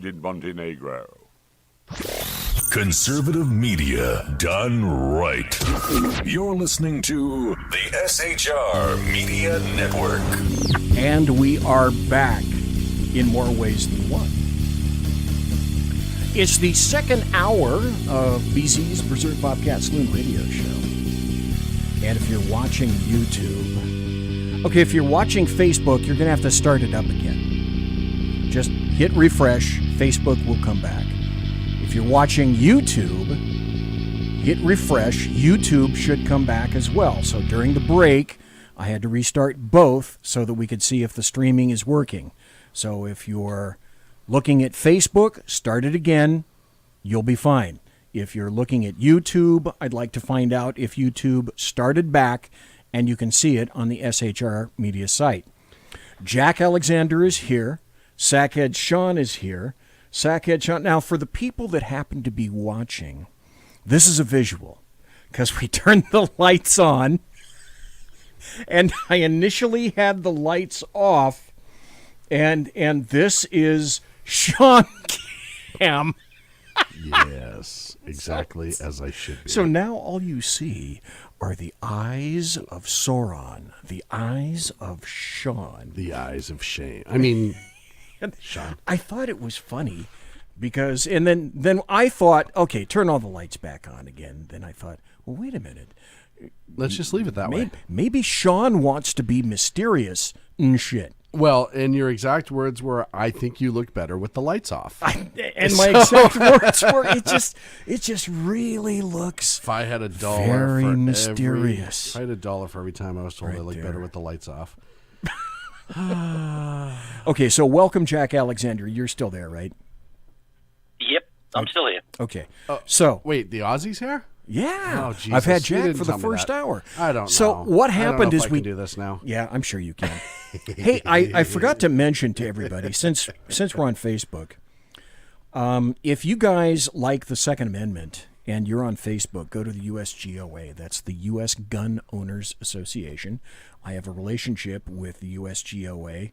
in Montenegro. Conservative media done right. You're listening to the SHR Media Network. And we are back in more ways than one. It's the second hour of BZ's Berserk Bobcat Saloon radio show. And if you're watching YouTube, okay, if you're watching Facebook, you're going to have to start it up again. Just hit refresh, Facebook will come back. If you're watching YouTube, hit refresh, YouTube should come back as well. So during the break, I had to restart both so that we could see if the streaming is working. So if you're looking at Facebook, start it again, you'll be fine. If you're looking at YouTube, I'd like to find out if YouTube started back and you can see it on the SHR Media site. Jack Alexander is here. Sackhead Sean is here. Sackhead Sean. Now, for the people that happen to be watching, this is a visual because we turned the lights on and I initially had the lights off, and this is Sean Cam. Yes, exactly as I should be. So now all you see are the eyes of Sauron, the eyes of Sean. The eyes of shame. I mean, Sean. I thought it was funny because, and then I thought, okay, turn all the lights back on again. Then I thought, well, wait a minute. Let's just leave it that way. Maybe Sean wants to be mysterious and shit. Well, and your exact words were, I think you look better with the lights off. And my exact words were, it just really looks if I had a dollar very for mysterious. If I had a dollar for every time I was told I look better with the lights off. Okay, so welcome, Jack Alexander. You're still there, right? Yep, I'm still here. Okay. So wait, the Aussies here? Yeah. Oh, Jesus. I've had You Jack didn't for the tell me first that. hour. I don't know. So what happened is I can do this now. Yeah, I'm sure you can. Hey, I forgot to mention to everybody, since we're on Facebook, if you guys like the Second Amendment and you're on Facebook, go to the USGOA. That's the U.S. Gun Owners Association. I have a relationship with the USGOA.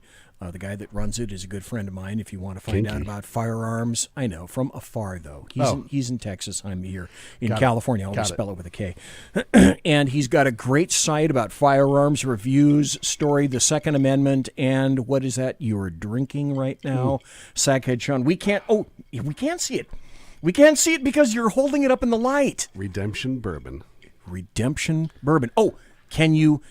The guy that runs it is a good friend of mine. If you want to find out about firearms, I know, from afar, though. He's in Texas. I'm here in California. I'll spell it with a K. And he's got a great site about firearms, reviews, story, the Second Amendment, and what is that you're drinking right now? Sackhead Sean. We can't see it. We can't see it because you're holding it up in the light. Redemption bourbon. Oh, can you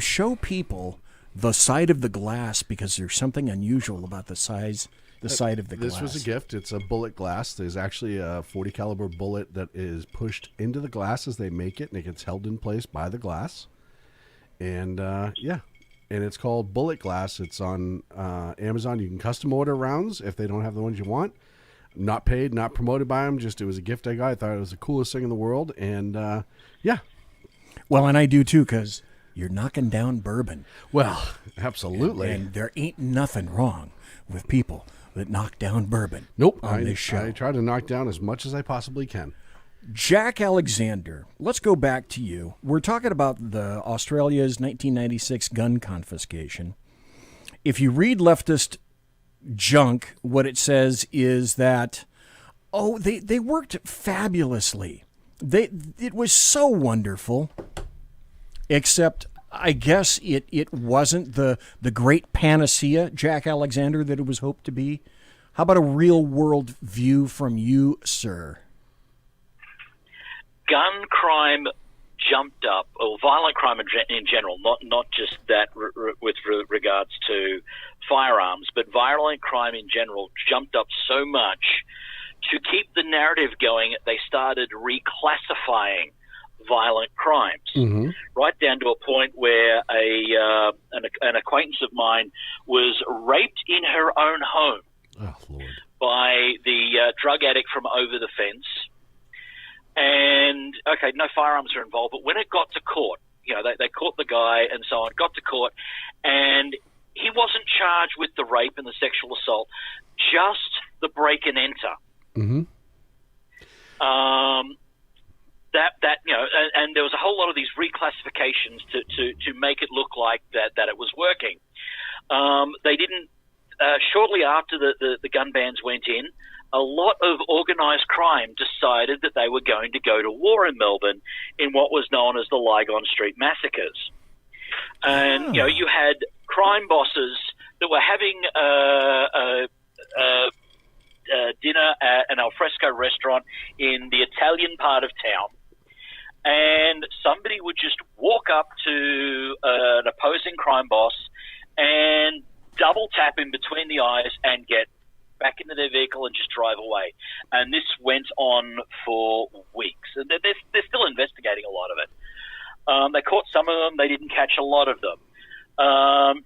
show people the side of the glass, because there's something unusual about the side of the glass. This was a gift. It's a bullet glass. There's actually a 40 caliber bullet that is pushed into the glass as they make it, and it gets held in place by the glass. And and it's called Bullet Glass. It's on Amazon. You can custom order rounds if they don't have the ones you want. Not paid, not promoted by them. Just it was a gift I got. I thought it was the coolest thing in the world, and Well, and I do too, because you're knocking down bourbon. Well, absolutely. And there ain't nothing wrong with people that knock down bourbon. Nope. On this show. I try to knock down as much as I possibly can. Jack Alexander, let's go back to you. We're talking about the Australia's 1996 gun confiscation. If you read leftist junk, what it says is that, they worked fabulously. It was so wonderful. Except, I guess it wasn't the great panacea, Jack Alexander, that it was hoped to be. How about a real-world view from you, sir? Gun crime jumped up, or violent crime in general, not just that with regards to firearms, but violent crime in general jumped up so much. To keep the narrative going, they started reclassifying violent crimes, right down to a point where an acquaintance of mine was raped in her own home by the drug addict from over the fence. And, okay, no firearms are involved, but when it got to court, they caught the guy and so on, got to court, and he wasn't charged with the rape and the sexual assault, just the break and enter. And there was a whole lot of these reclassifications to make it look like that it was working. They didn't shortly after the gun bans went in, a lot of organised crime decided that they were going to go to war in Melbourne in what was known as the Lygon Street massacres. And, you had crime bosses that were having dinner at an alfresco restaurant in the Italian part of town. And somebody would just walk up to an opposing crime boss and double tap him between the eyes and get back into their vehicle and just drive away. And this went on for weeks. And they're still investigating a lot of it. They caught some of them. They didn't catch a lot of them.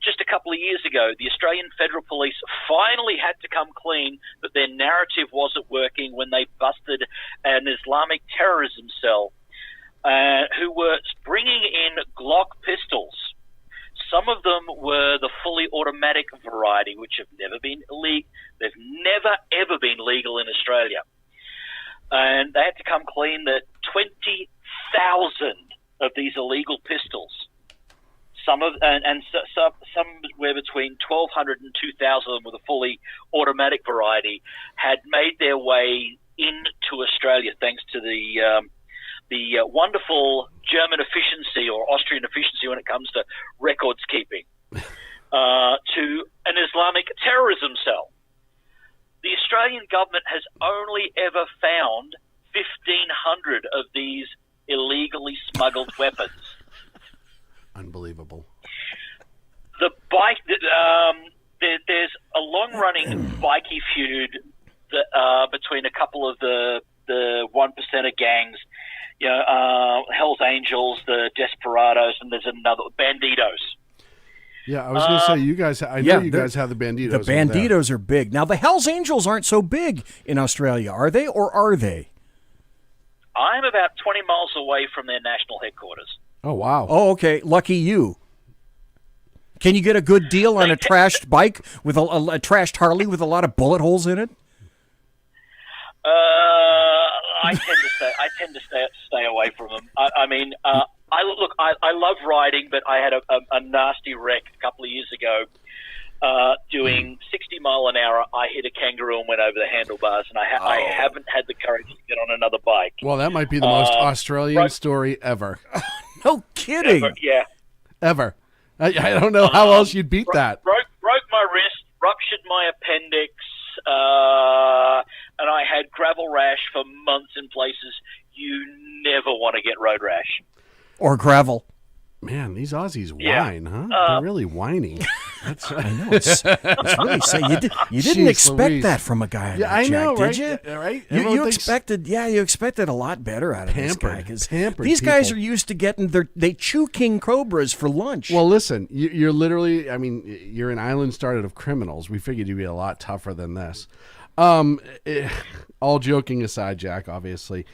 Just a couple of years ago, the Australian Federal Police finally had to come clean that their narrative wasn't working when they busted an Islamic terrorism cell who were bringing in Glock pistols. Some of them were the fully automatic variety, which have never been illegal. They've never, ever been legal in Australia. And they had to come clean that 20,000 of these illegal pistols, some were between 1,200 and 2,000 of them with a fully automatic variety, had made their way into Australia thanks to the wonderful German efficiency or Austrian efficiency when it comes to records keeping, to an Islamic terrorism cell. The Australian government has only ever found 1,500 of these illegally smuggled weapons. Unbelievable. The bike, there's a long-running bikey feud between a couple of the 1%er gangs. Hell's Angels, the Desperados, and there's another, Banditos. Yeah, I was going to say, you guys, I know you guys have the Banditos. The Banditos are big. Now, the Hell's Angels aren't so big in Australia, are they, or are they? I'm about 20 miles away from their national headquarters. Oh, wow. Oh, okay. Lucky you. Can you get a good deal on a trashed bike with a trashed Harley with a lot of bullet holes in it? I tend to stay away from them. I love riding, but I had a nasty wreck a couple of years ago. Doing 60 mile an hour, I hit a kangaroo and went over the handlebars, and I haven't had the courage to get on another bike. Well, that might be the most Australian story ever. No kidding. Ever. I don't know how else you'd beat that. Broke my wrist, ruptured my appendix, and I had gravel rash for months in places you never want to get road rash. Or gravel. Man, these Aussies whine, huh? They're really whiny. I know. It's really sad. You didn't expect that from a guy like Jack, I know, right? Did you? Right? You expected a lot better out of this guy. Pampered these guys are people. used to getting they chew king cobras for lunch. Well, listen, you're literally, you're an island started of criminals. We figured you'd be a lot tougher than this. All joking aside, Jack, obviously.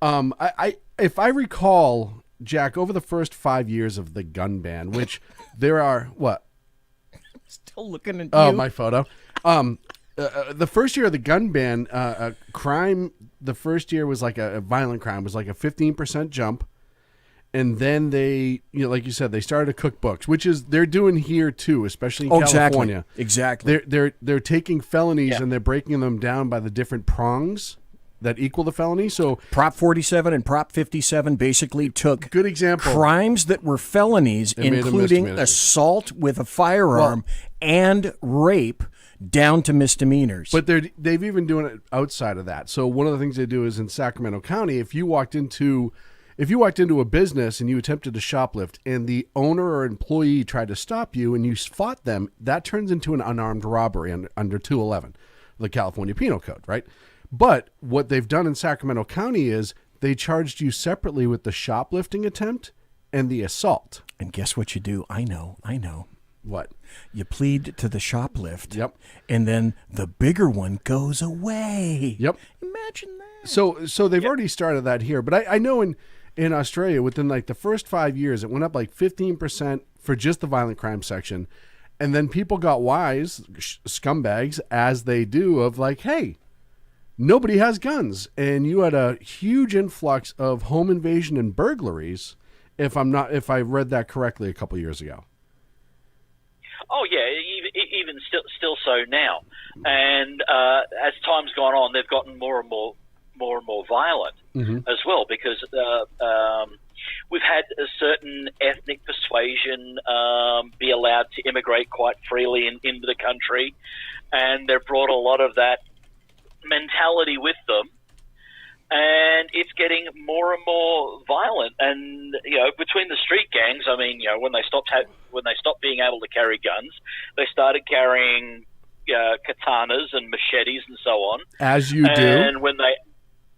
If I recall, Jack, over the first 5 years of the gun ban, which there are, what? Still looking at you. Oh, my photo. The first year of the gun ban, crime, the first year was like a violent crime, was like a 15% jump. And then they, like you said, they started to cook books, which is they're doing here too, especially in California. Exactly. They're taking felonies and they're breaking them down by the different prongs that equal the felony. So Prop 47 and Prop 57 basically took good example crimes that were felonies, including assault with a firearm and rape, down to misdemeanors. But they've even doing it outside of that. So one of the things they do is in Sacramento County, if you walked into a business and you attempted to shoplift and the owner or employee tried to stop you and you fought them, that turns into an unarmed robbery under 211, the California Penal Code, right? But what they've done in Sacramento County is they charged you separately with the shoplifting attempt and the assault. And guess what you do? I know. What? You plead to the shoplift. Yep. And then the bigger one goes away. Yep. Imagine that. So they've already started that here. But I know in Australia, within like the first 5 years, it went up like 15% for just the violent crime section. And then people got wise, scumbags, as they do, of like, hey, nobody has guns. And you had a huge influx of home invasion and burglaries, if I read that correctly a couple years ago. Oh, yeah. even still so now. And as time's gone on, they've gotten more and more violent as well, because we've had a certain ethnic persuasion be allowed to immigrate quite freely into the country, and they've brought a lot of that mentality with them. And it's getting more and more violent. And between the street gangs, I mean, when they stopped being able to carry guns, they started carrying katanas and machetes and so on. As you do. And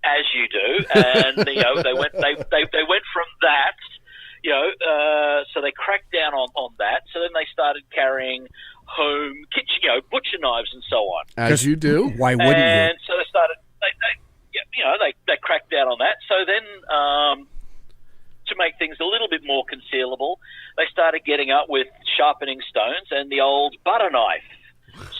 as you do, and they went from that. So they cracked down on that. So then they started carrying home kitchen, butcher knives and so on. As you do. Why wouldn't you? And so they started. They cracked down on that. So then, to make things a little bit more concealable, they started getting up with sharpening stones, and the old butter knife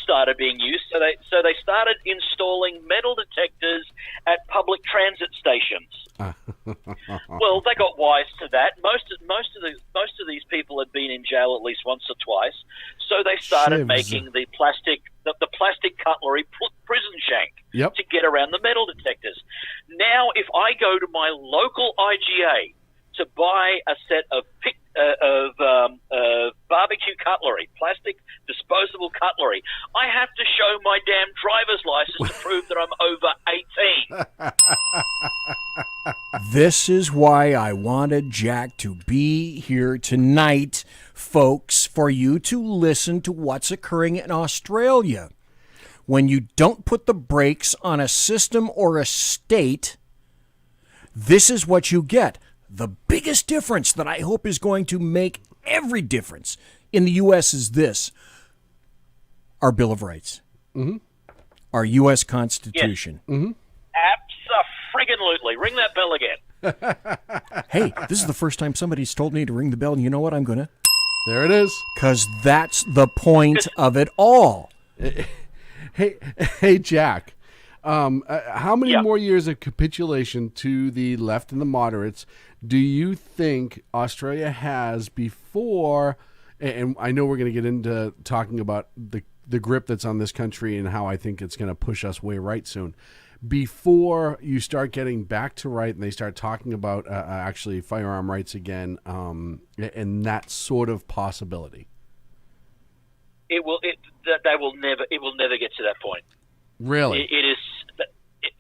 started being used. So they started installing metal detectors at public transit stations. Well, they got wise to that. Most of these people had been in jail at least once or twice, so they started making the plastic cutlery prison shank to get around the metal detectors. Now, if I go to my local IGA to buy a set of barbecue cutlery, plastic disposable cutlery, I have to show my damn driver's license to prove that I'm over 18. This is why I wanted Jack to be here tonight, folks, for you to listen to what's occurring in Australia. When you don't put the brakes on a system or a state, this is what you get. The biggest difference that I hope is going to make every difference in the U.S. is this: our Bill of Rights, our U.S. Constitution. Yes. Abso-friggin-lutely. Ring that bell again. Hey, this is the first time somebody's told me to ring the bell, and you know what? I'm going to. There it is. Because that's the point of it all. Hey, Jack. How many more years of capitulation to the left and the moderates do you think Australia has before, and I know we're going to get into talking about the grip that's on this country and how I think it's going to push us way right soon, before you start getting back to right and they start talking about actually firearm rights again, and that sort of possibility? It will never get to that point. Really? It is.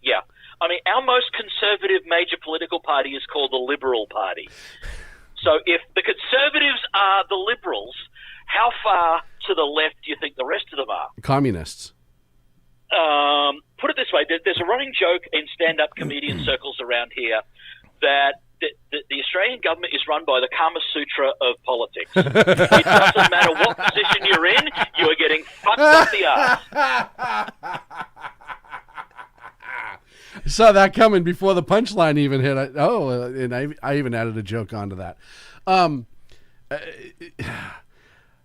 Yeah. I mean, our most conservative major political party is called the Liberal Party. So if the Conservatives are the Liberals, how far to the left do you think the rest of them are? Communists. Put it this way. There's a running joke in stand-up comedian circles around here that the Australian government is run by the Kama Sutra of politics. It doesn't matter what position you're in, you are getting fucked up the ass. I saw that coming before the punchline even hit. And I even added a joke onto that.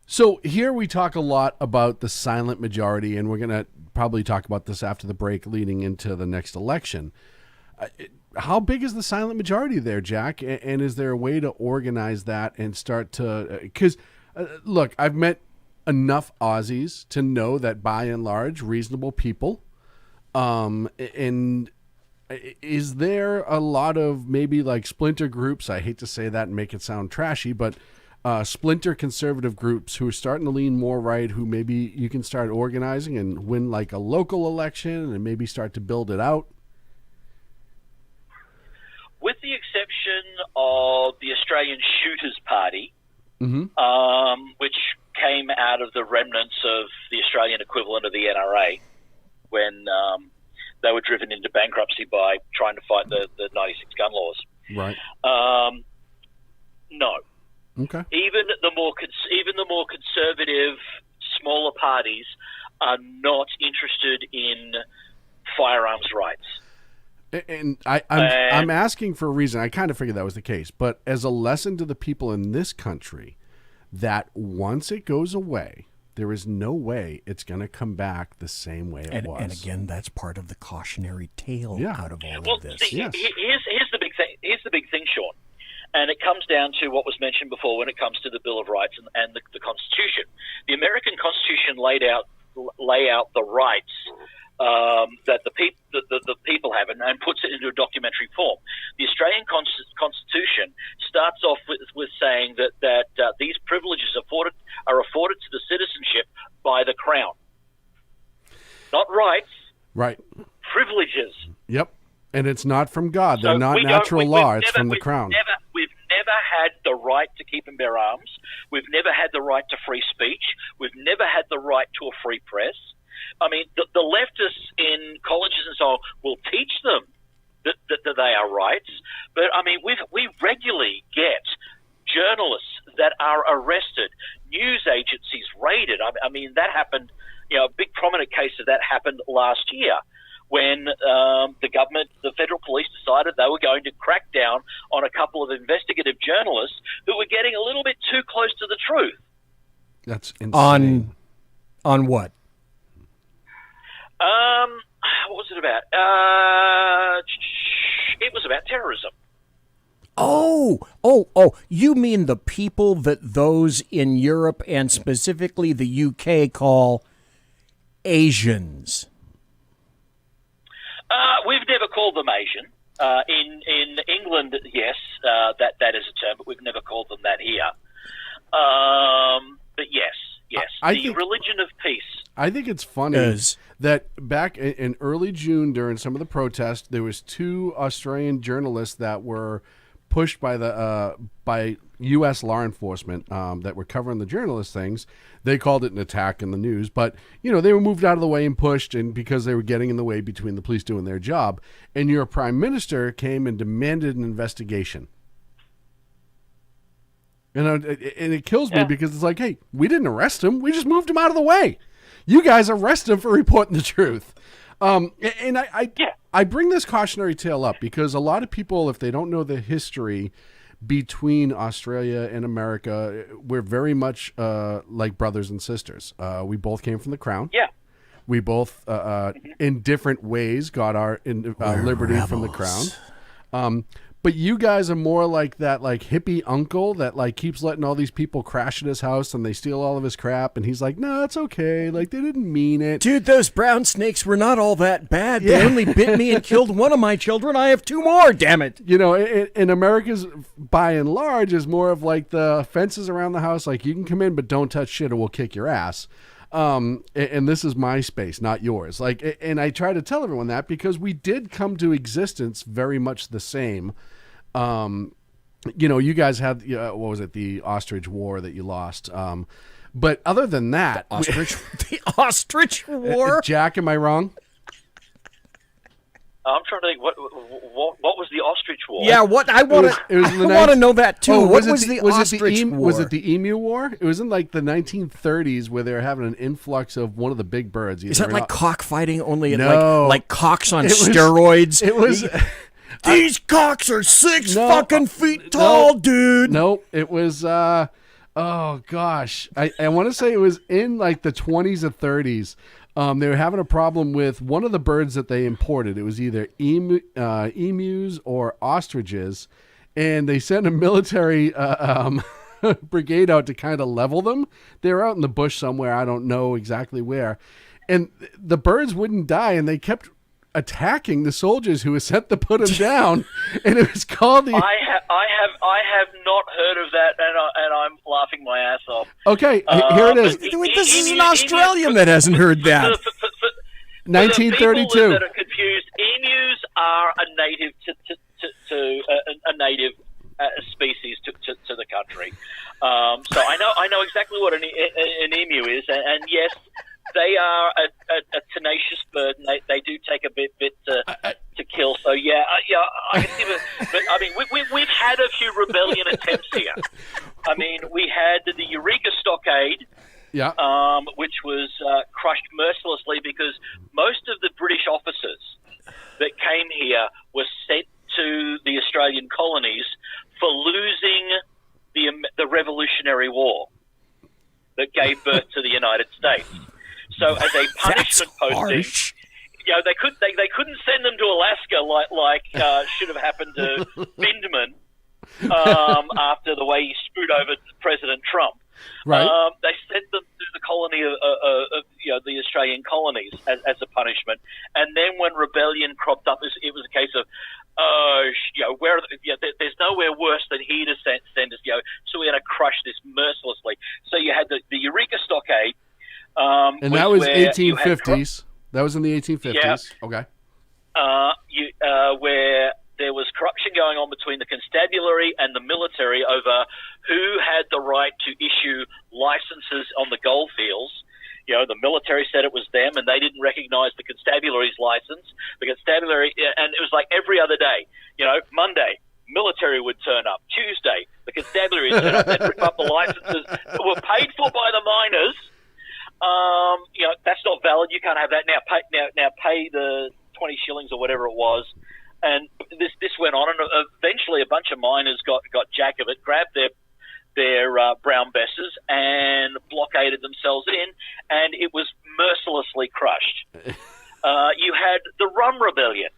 So here we talk a lot about the silent majority, and we're going to probably talk about this after the break leading into the next election. How big is the silent majority there, Jack? And is there a way to organize that and start to... Because, look, I've met enough Aussies to know that by and large, reasonable people. And is there a lot of maybe like splinter groups? I hate to say that and make it sound trashy, but splinter conservative groups who are starting to lean more right, who maybe you can start organizing and win like a local election and maybe start to build it out? With the exception of the Australian Shooters Party, which came out of the remnants of the Australian equivalent of the NRA when they were driven into bankruptcy by trying to fight the 96 gun laws. Right. No. Okay. Even the more conservative, smaller parties are not interested in firearms rights. And I'm asking for a reason. I kind of figured that was the case, but as a lesson to the people in this country, that once it goes away, there is no way it's going to come back the same way it was. And again, that's part of the cautionary tale out of all of this. See, here's the big thing. Here's the big thing, Sean. And it comes down to what was mentioned before when it comes to the Bill of Rights and the Constitution. The American Constitution lay out the rights that the people have and puts it into a documentary form. The Australian Constitution starts off with saying that these privileges are afforded to the citizenship by the Crown. Not rights. Right. Privileges. Yep. And it's not from God. They're not natural law. It's from the Crown. We've never had the right to keep and bear arms. We've never had the right to free speech. We've never had the right to a free press. I mean, the leftists in colleges and so on will teach them that they are rights. But, I mean, we regularly get journalists that are arrested, news agencies raided. I mean, that happened, a big prominent case of that happened last year when the government, the federal police decided they were going to crack down on a couple of investigative journalists who were getting a little bit too close to the truth. That's insane. On what? What was it about? It was about terrorism. Oh, you mean the people that those in Europe and specifically the UK call Asians? We've never called them Asian. In England, yes, that is a term, but we've never called them that here. But yes, the think religion of peace. I think it's funny that back in early June during some of the protests, there was 2 Australian journalists that were pushed by U.S. law enforcement that were covering the journalist things. They called it an attack in the news, but they were moved out of the way and pushed, and because they were getting in the way between the police doing their job. And your prime minister came and demanded an investigation. And it kills me because it's like, hey, we didn't arrest him. We just moved him out of the way. You guys arrest him for reporting the truth. And I bring this cautionary tale up because a lot of people, if they don't know the history between Australia and America, we're very much like brothers and sisters. We both came from the Crown. Yeah. We both, in different ways, got our liberty from the Crown. But you guys are more like that, hippie uncle that keeps letting all these people crash at his house and they steal all of his crap, and he's like, "No, it's okay. They didn't mean it." Dude, those brown snakes were not all that bad. They only bit me and killed one of my children. I have 2 more. Damn it! In America's by and large is more of the fences around the house. You can come in, but don't touch shit, or we'll kick your ass. And this is my space, not yours. And I try to tell everyone that because we did come to existence very much the same. You guys had, what was it? The Ostrich War that you lost. But other than that, the Ostrich War. Jack, am I wrong? I'm trying to think. What was the Ostrich War? Yeah, what I want to know that too. What was the Ostrich War? Was it the Emu War? It was in the 1930s where they were having an influx of one of the big birds. Is that like cockfighting? Only no, like cocks on steroids. It was. These cocks are 6 fucking feet tall, dude. No, it was. Oh gosh, I want to say it was in the 20s or 30s. They were having a problem with one of the birds that they imported. It was either emus or ostriches, and they sent a military brigade out to kind of level them. They were out in the bush somewhere. I don't know exactly where. And the birds wouldn't die, and they kept attacking the soldiers who were sent to put them down. And it was called the... I have not heard of that, and I'm laughing my ass off. Okay, here it is. This is an Australian that hasn't heard that. 1932. For the people that are confused, emus are a native to a native species to the country. So I know exactly what an emu is, and yes, they are a tenacious bird, and they do take a bit to kill. So yeah, I can see that. But I mean, we've had a few rebellion attempts here. I mean, we had the Eureka Stockade, which was crushed mercilessly because most of the British officers that came here were sent to the Australian colonies for losing the Revolutionary War that gave birth to the United States. So as a punishment posting, they couldn't send them to Alaska like should have happened to Vindman. after the way he screwed over President Trump. Right. They sent them to the colony of the Australian colonies as a punishment. And then when rebellion cropped up, it was a case of, there's nowhere worse than here to send us, so we're going to crush this mercilessly. So you had the Eureka Stockade. And that was 1850s. That was in the 1850s. Yeah. Okay. Where there was corruption going on between the constabulary and the military over who had the right to issue licenses on the goldfields. The military said it was them, and they didn't recognize the constabulary's license. The constabulary, and it was like every other day. Monday, military would turn up. Tuesday, the constabulary would turn up. They'd rip up the licenses that were paid for by the miners. That's not valid. You can't have that. Now pay the 20 shillings or whatever it was. And this went on, and eventually a bunch of miners got jack of it, grabbed their brown besses and blockaded themselves in, and it was mercilessly crushed. You had the Rum Rebellion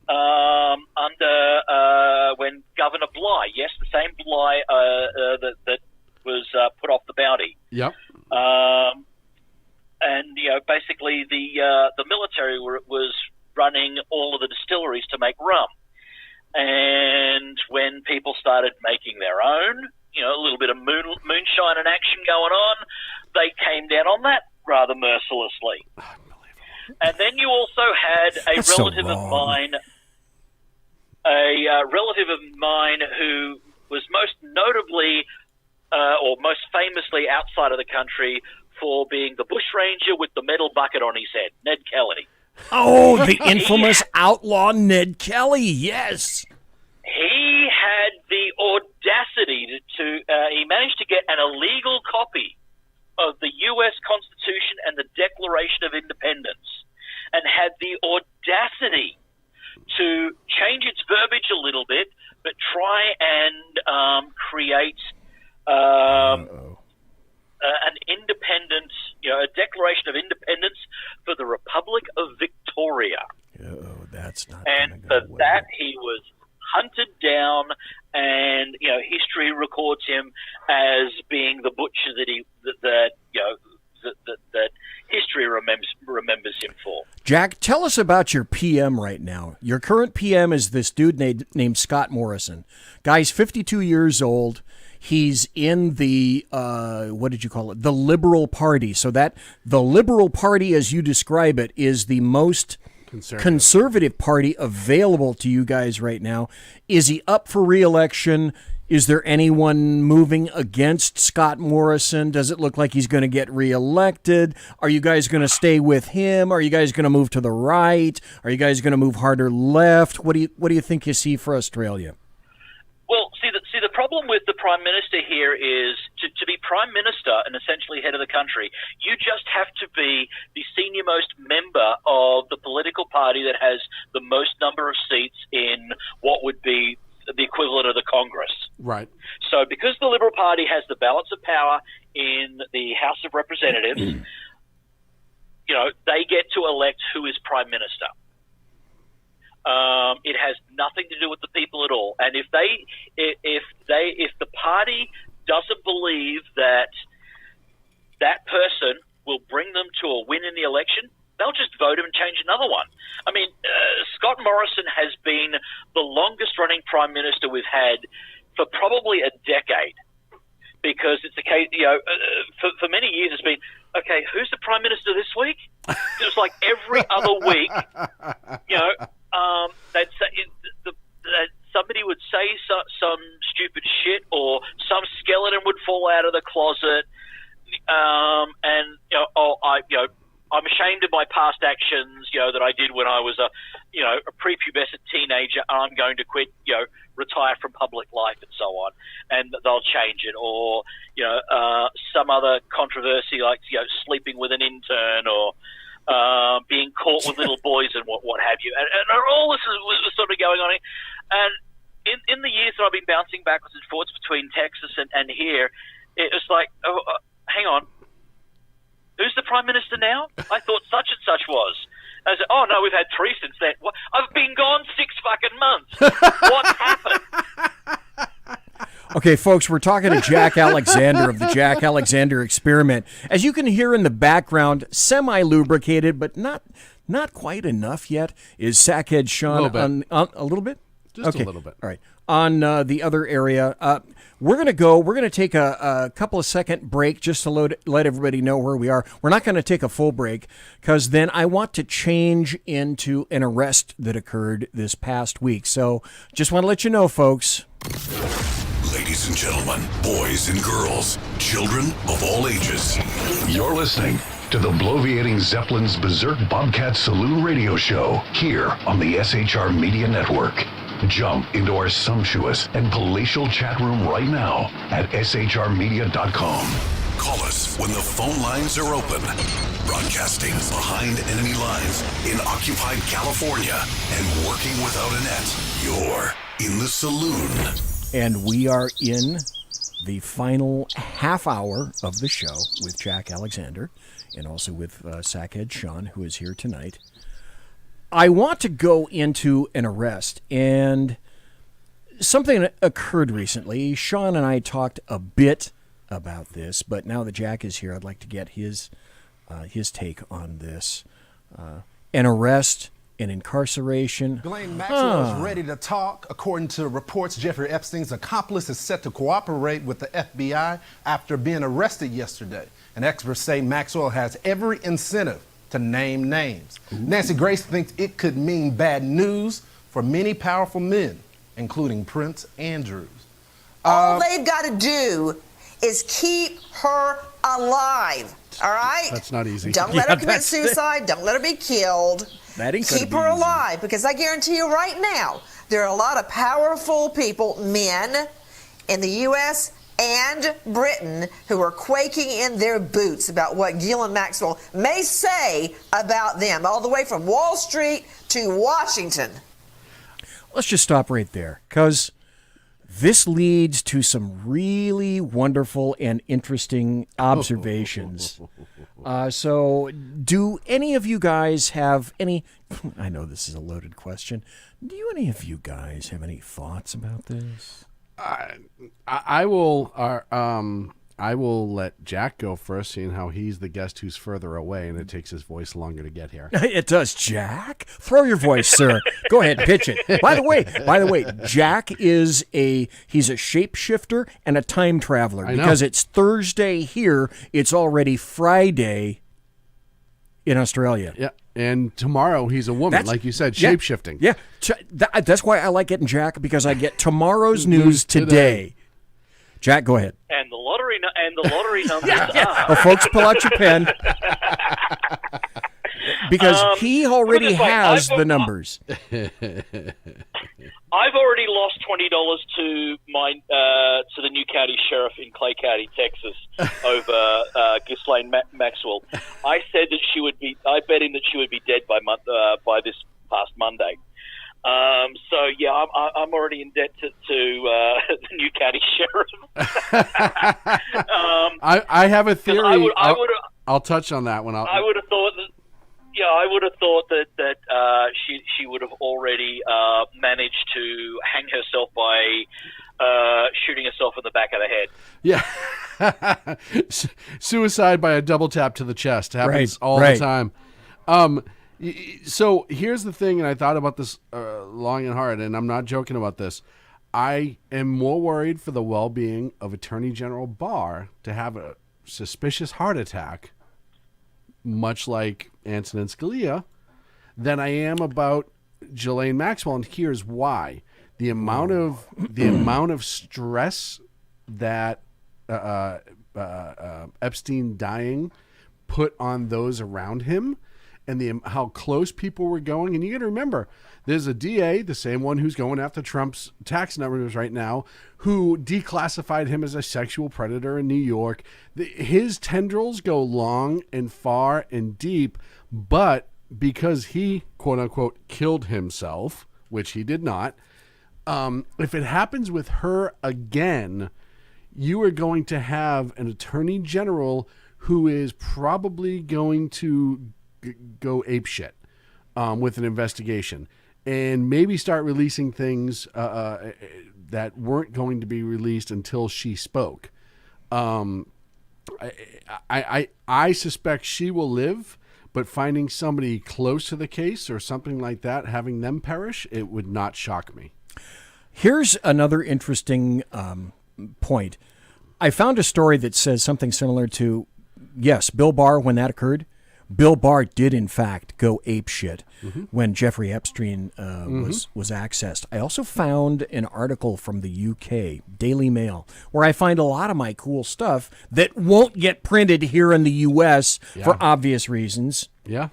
under when Governor Bligh, yes, the same Bligh that was put off the bounty. Yep. And basically the military was running all of the distilleries to make rum. And when people started making their own, a little bit of moonshine and action going on, they came down on that rather mercilessly. Unbelievable. And then you also had a That's relative so of wrong. mine who was most notably or most famously outside of the country for being the bushranger with the metal bucket on his head, Ned Kelly. Oh, the infamous outlaw Ned Kelly, yes. He had the audacity he managed to get an illegal copy of the U.S. Constitution and the Declaration of Independence, and had the audacity to change its verbiage a little bit, but try and create an independence, a Declaration of Independence for the Republic of Victoria. Oh, that's not. And for that, he was hunted down, and history records him as being the butcher that history remembers him for. Jack, tell us about your PM right now. Your current PM is this dude named Scott Morrison. Guy's 52 years old. He's in the, what did you call it? The Liberal Party. So that the Liberal Party, as you describe it, is the most conservative party available to you guys right now. Is he up for re-election? Is there anyone moving against Scott Morrison? Does it look like he's going to get re-elected? Are you guys going to stay with him? Are you guys going to move to the right? Are you guys going to move harder left? What do you think you see for Australia? Well, see, the problem with the Prime Minister here is to be Prime Minister and essentially head of the country, you just have to be the senior-most member of the political party that has the most number of seats in what would be the equivalent of the Congress. Right. So because the Liberal Party has the balance of power in the House of Representatives, they get to elect who is Prime Minister. It has nothing to do with the people at all. And if the party doesn't believe that person will bring them to a win in the election, they'll just vote him and change another one. I mean, Scott Morrison has been the longest-running Prime Minister we've had for probably a decade, because it's a case, for many years it's been, okay, who's the Prime Minister this week? It was like every other week, they'd say, somebody would say some stupid shit, or some skeleton would fall out of the closet, I'm ashamed of my past actions, that I did when I was a prepubescent teenager. I'm going to quit, retire from public life and so on, and they'll change it. Or, some other controversy like, sleeping with an intern, or being caught with little boys and what have you. And all this was sort of going on. And in the years that I've been bouncing backwards and forwards between Texas and here, it was like, hang on. Who's the Prime Minister now? I thought such and such was. I said, oh, no, we've had 3 since then. What? I've been gone 6 fucking months. What happened? Okay, folks, we're talking to Jack Alexander of the Jack Alexander Experiment. As you can hear in the background, semi-lubricated, but not quite enough yet, is Sackhead Sean. A little bit? Just a little bit. All right. On the other area, we're going to take a couple of second break just to let everybody know where we are. We're not going to take a full break because then I want to change into an arrest that occurred this past week. So just want to let you know, folks. Ladies and gentlemen, boys and girls, children of all ages, you're listening to the Bloviating Zeppelin's Berserk Bobcat Saloon radio show here on the SHR Media Network. Jump into our sumptuous and palatial chat room right now at shrmedia.com. Call us when the phone lines are open. Broadcasting behind enemy lines in occupied California and working without a net. You're in the saloon. And we are in the final half hour of the show with Jack Alexander and also with Sackhead Sean, who is here tonight. I want to go into an arrest, and something occurred recently. Sean and I talked a bit about this, but now that Jack is here, I'd like to get his take on this. An arrest, an incarceration. Ghislaine Maxwell is ready to talk. According to reports, Jeffrey Epstein's accomplice is set to cooperate with the FBI after being arrested yesterday. And experts say Maxwell has every incentive to name names. Ooh. Nancy Grace thinks it could mean bad news for many powerful men, including Prince Andrews. All they've got to do is keep her alive, all right? That's not easy. Don't let her commit suicide. Don't let her be killed. Keep her alive, because I guarantee you right now, there are a lot of powerful people, men, in the U.S. and Britain who are quaking in their boots about what Ghislaine Maxwell may say about them, all the way from Wall Street to Washington. Let's just stop right there, because this leads to some really wonderful and interesting observations. So do any of you guys have any, I know this is a loaded question, do any of you guys have any thoughts about this? I will let Jack go first, seeing how he's the guest who's further away, and it takes his voice longer to get here. It does, Jack. Throw your voice, sir. Go ahead, pitch it. By the way, Jack he's a shapeshifter and a time traveler. Because it's Thursday here, it's already Friday in Australia. Yeah. And tomorrow he's a woman, like you said, shape-shifting. Yeah. That's why I like getting Jack, because I get tomorrow's news today. Jack, go ahead. And the lottery numbers are. Oh, folks, pull out your pen. Because he already has the numbers. I've already lost $20 to the new county sheriff in Clay County, Texas, over Ghislaine Maxwell. I said that I bet him that she would be dead by this past Monday. So yeah, I'm already in debt to the new county sheriff. I have a theory. I'll touch on that one. I would have thought that. Yeah, I would have thought that she would have already managed to hang herself by shooting herself in the back of the head. Yeah, suicide by a double tap to the chest happens all the time. So here's the thing, and I thought about this long and hard, and I'm not joking about this. I am more worried for the well-being of Attorney General Barr to have a suspicious heart attack, much like Antonin Scalia, than I am about Ghislaine Maxwell, and here's why: the amount of stress that Epstein dying put on those around him, and how close people were going. And you got to remember, there's a DA, the same one who's going after Trump's tax numbers right now, who declassified him as a sexual predator in New York. His tendrils go long and far and deep, but because he, quote unquote, killed himself, which he did not, if it happens with her again, you are going to have an attorney general who is probably going to go apeshit with an investigation and maybe start releasing things that weren't going to be released until she spoke. I suspect she will live, but finding somebody close to the case or something like that, having them perish, it would not shock me. Here's another interesting point. I found a story that says something similar to, yes, Bill Barr, when that occurred, Bill Barr did, in fact, go apeshit when Jeffrey Epstein was accessed. I also found an article from the UK, Daily Mail, where I find a lot of my cool stuff that won't get printed here in the U.S. for obvious reasons. Yeah.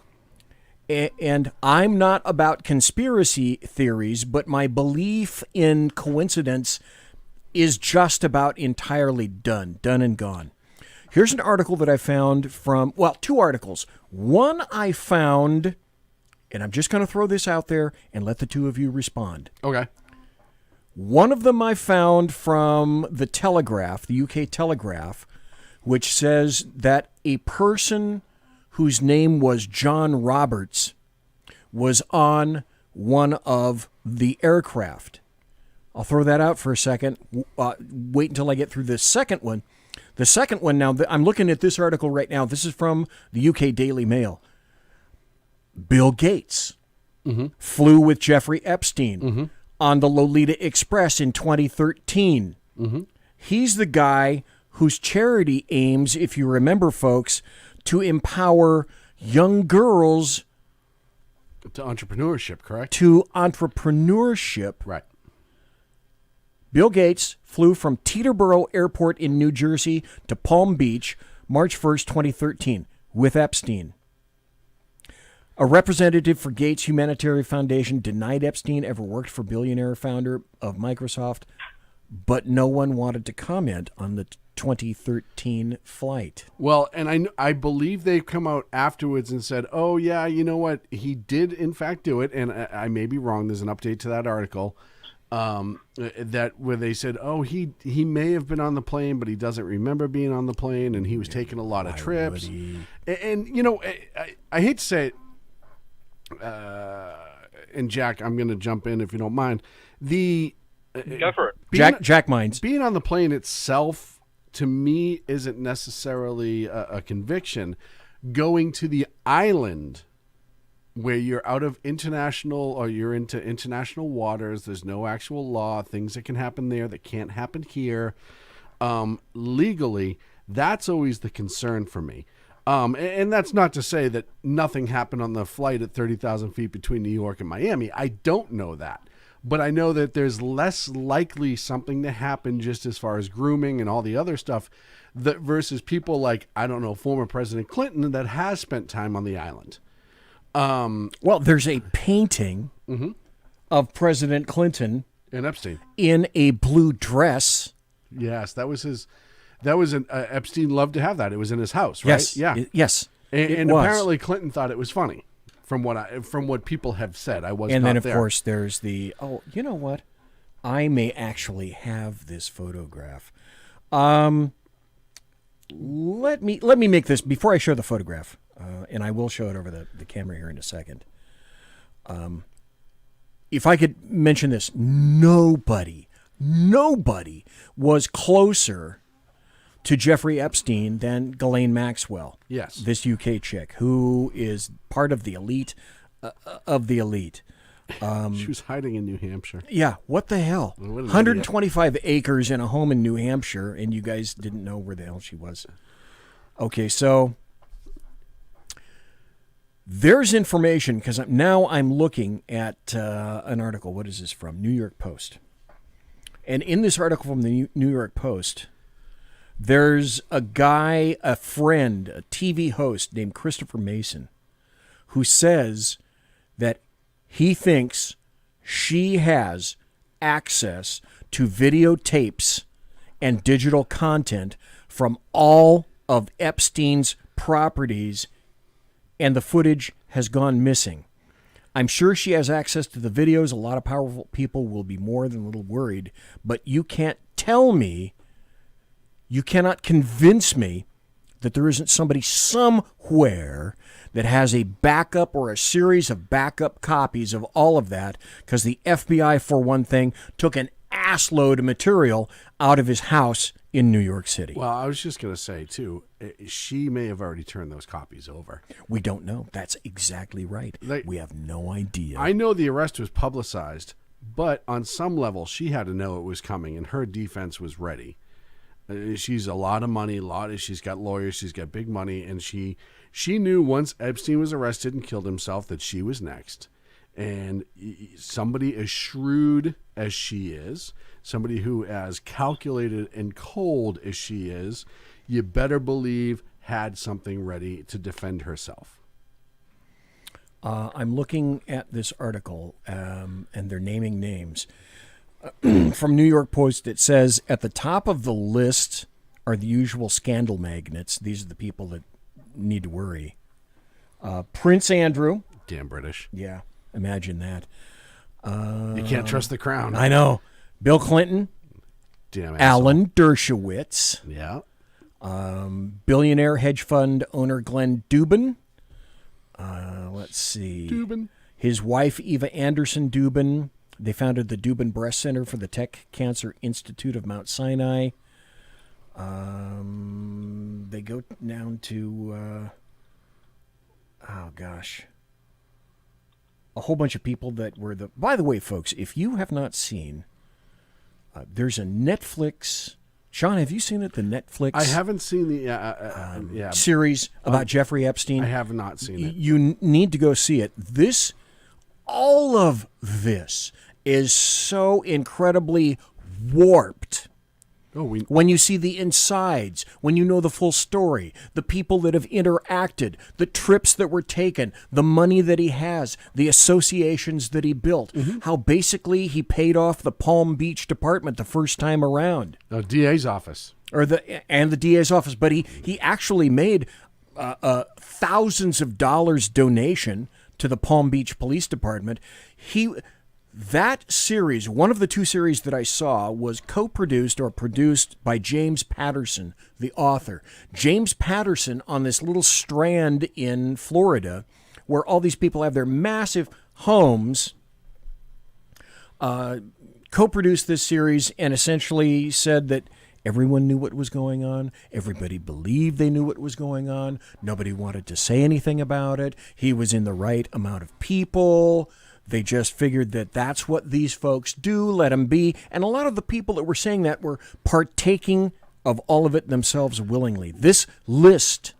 And I'm not about conspiracy theories, but my belief in coincidence is just about entirely done and gone. Here's an article that I found from, well, two articles. One I found, and I'm just going to throw this out there and let the two of you respond. Okay. One of them I found from the Telegraph, the UK Telegraph, which says that a person whose name was John Roberts was on one of the aircraft. I'll throw that out for a second. Wait until I get through the second one. The second one now, I'm looking at this article right now. This is from the UK Daily Mail. Bill Gates flew with Jeffrey Epstein on the Lolita Express in 2013. He's the guy whose charity aims, if you remember, folks, to empower young girls To entrepreneurship, correct? to entrepreneurship. Right. Bill Gates flew from Teterboro Airport in New Jersey to Palm Beach, March 1st, 2013, with Epstein. A representative for Gates Humanitarian Foundation denied Epstein ever worked for billionaire founder of Microsoft, but no one wanted to comment on the 2013 flight. Well, and I believe they've come out afterwards and said, oh, yeah, you know what? He did, in fact, do it. And I may be wrong. There's an update to that article. That where they said, oh, he may have been on the plane, but he doesn't remember being on the plane, and he was taking a lot of trips. And you know, I hate to say it, and Jack, I'm going to jump in if you don't mind. Go for Jack it. minds. Being on the plane itself, to me, isn't necessarily a conviction. Going to the island where you're out of international, or you're into international waters, there's no actual law, things that can happen there that can't happen here, legally, that's always the concern for me. And that's not to say that nothing happened on the flight at 30,000 feet between New York and Miami. I don't know that. But I know that there's less likely something to happen just as far as grooming and all the other stuff that versus people like, I don't know, former President Clinton that has spent time on the island. Well, there's a painting of President Clinton And Epstein. in a blue dress. Yes, that was his. That was an Epstein loved to have that. It was in his house, right? Yes. Yeah. Yes. And apparently Clinton thought it was funny, from what people have said. I was. And not then, of there. course, there's the, oh, you know what? I may actually have this photograph. Let me make this, before I show the photograph, and I will show it over the camera here in a second. If I could mention this, nobody was closer to Jeffrey Epstein than Ghislaine Maxwell. Yes. This UK chick who is part of the elite of the elite. She was hiding in New Hampshire. Yeah, what the hell? What an 125 acres in a home in New Hampshire, and you guys didn't know where the hell she was. Okay, so there's information, because now I'm looking at an article. What is this from? New York Post. And in this article from the New York Post, there's a guy, a friend, a TV host named Christopher Mason, who says that he thinks she has access to videotapes and digital content from all of Epstein's properties, and the footage has gone missing. I'm sure she has access to the videos. A lot of powerful people will be more than a little worried, but you can't tell me, you cannot convince me that there isn't somebody somewhere that has a backup or a series of backup copies of all of that, because the FBI, for one thing, took an ass load of material out of his house in New York City. Well, I was just going to say, too, she may have already turned those copies over. We don't know. That's exactly right. We have no idea. I know the arrest was publicized, but on some level, she had to know it was coming, and her defense was ready. She's a lot of money, she's got lawyers, she's got big money, and she knew once Epstein was arrested and killed himself that she was next. And somebody as shrewd as she is, somebody who as calculated and cold as she is, you better believe had something ready to defend herself. I'm looking at this article, and they're naming names. From New York Post, it says, at the top of the list are the usual scandal magnates. These are the people that need to worry. Prince Andrew. Damn British. Yeah, imagine that. You can't trust the crown. I know. Bill Clinton. Damn asshole. Alan Dershowitz. Yeah. Billionaire hedge fund owner Glenn Dubin. Let's see. Dubin. His wife, Eva Anderson Dubin. They founded the Dubin Breast Center for the Tech Cancer Institute of Mount Sinai. They go down to, a whole bunch of people that were the... By the way, folks, if you have not seen, there's a Netflix... Sean, have you seen it, the Netflix... I haven't seen the series about Jeffrey Epstein. I have not seen it. You need to go see it. All of this is so incredibly warped. When you see the insides, when you know the full story, the people that have interacted, the trips that were taken, the money that he has, the associations that he built, how basically he paid off the Palm Beach department the first time around. DA's office. And the DA's office. But he actually made thousands of dollars donation to the Palm Beach Police Department. That series, one of the two series that I saw, was co-produced or produced by James Patterson, the author. James Patterson, on this little strand in Florida, where all these people have their massive homes, co-produced this series and essentially said that everyone knew what was going on. Everybody believed they knew what was going on. Nobody wanted to say anything about it. He was in the right amount of people. They just figured that that's what these folks do, let them be. And a lot of the people that were saying that were partaking of all of it themselves willingly. This list